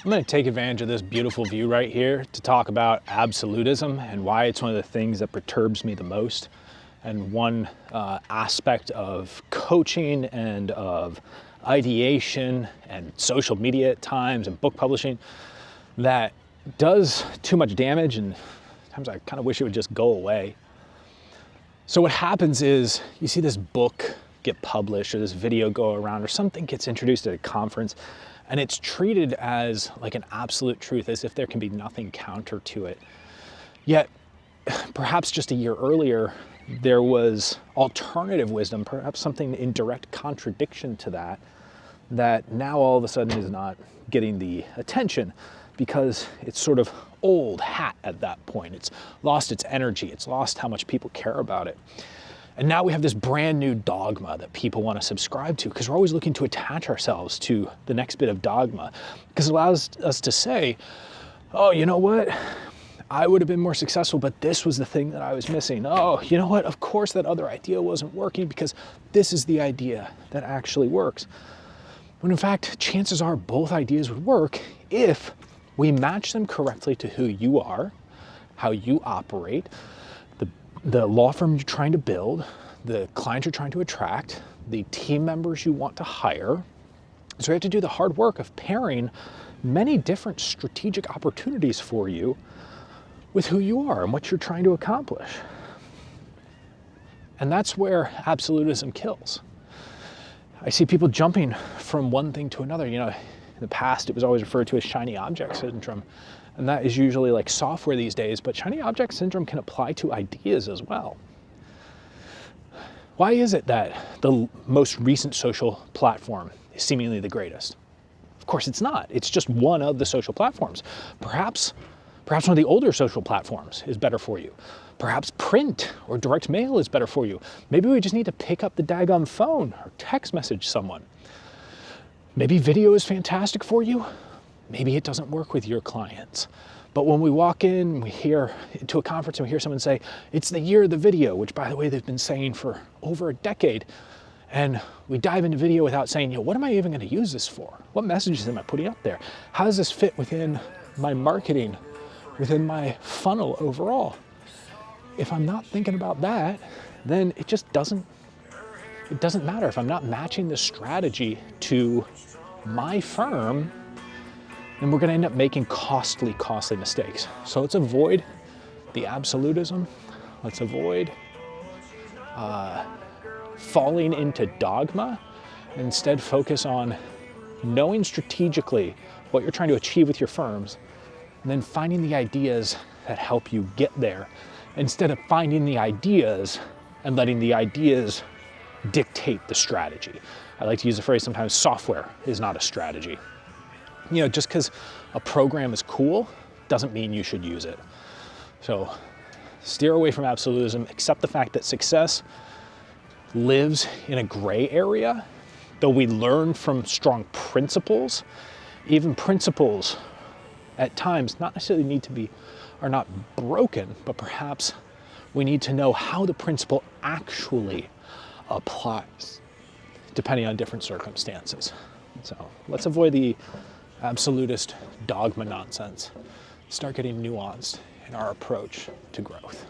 I'm going to take advantage of this beautiful view right here to talk about absolutism and why it's one of the things that perturbs me the most. And one aspect of coaching and of ideation and social media at times and book publishing that does too much damage, and sometimes I kind of wish it would just go away. So what happens is you see this book get published or this video go around or something gets introduced at a conference, and it's treated as like an absolute truth, as if there can be nothing counter to it. Yet, perhaps just a year earlier, there was alternative wisdom, perhaps something in direct contradiction to that, that now all of a sudden is not getting the attention because it's sort of old hat at that point. It's lost its energy. It's lost how much people care about it. And now we have this brand new dogma that people want to subscribe to because we're always looking to attach ourselves to the next bit of dogma because it allows us to say, oh, you know what? I would have been more successful, but this was the thing that I was missing. Oh, you know what? Of course that other idea wasn't working because this is the idea that actually works. When in fact, chances are both ideas would work if we match them correctly to who you are, how you operate, the law firm you're trying to build, the clients you're trying to attract, the team members you want to hire. So we have to do the hard work of pairing many different strategic opportunities for you with who you are and what you're trying to accomplish. And that's where absolutism kills. I see people jumping from one thing to another. You know, in the past, it was always referred to as shiny object syndrome. And that is usually like software these days, but shiny object syndrome can apply to ideas as well. Why is it that the most recent social platform is seemingly the greatest? Of course it's not. It's just one of the social platforms. Perhaps one of the older social platforms is better for you. Perhaps print or direct mail is better for you. Maybe we just need to pick up the daggone phone or text message someone. Maybe video is fantastic for you. Maybe it doesn't work with your clients. But when we walk in, we hear to a conference and we hear someone say, it's the year of the video, which by the way, they've been saying for over a decade. And we dive into video without saying, what am I even going to use this for? What messages am I putting up there? How does this fit within my marketing, within my funnel overall? If I'm not thinking about that, then it just doesn't matter. If I'm not matching the strategy to my firm, then we're going to end up making costly mistakes. So let's avoid the absolutism. Let's avoid falling into dogma. And instead focus on knowing strategically what you're trying to achieve with your firms, and then finding the ideas that help you get there, instead of finding the ideas and letting the ideas dictate the strategy. I like to use the phrase sometimes, software is not a strategy. You know, just because a program is cool doesn't mean you should use it. So steer away from absolutism, accept the fact that success lives in a gray area, though we learn from strong principles. Even principles at times not necessarily are not broken, but perhaps we need to know how the principle actually applies, depending on different circumstances. So let's avoid the absolutist dogma nonsense. Start getting nuanced in our approach to growth.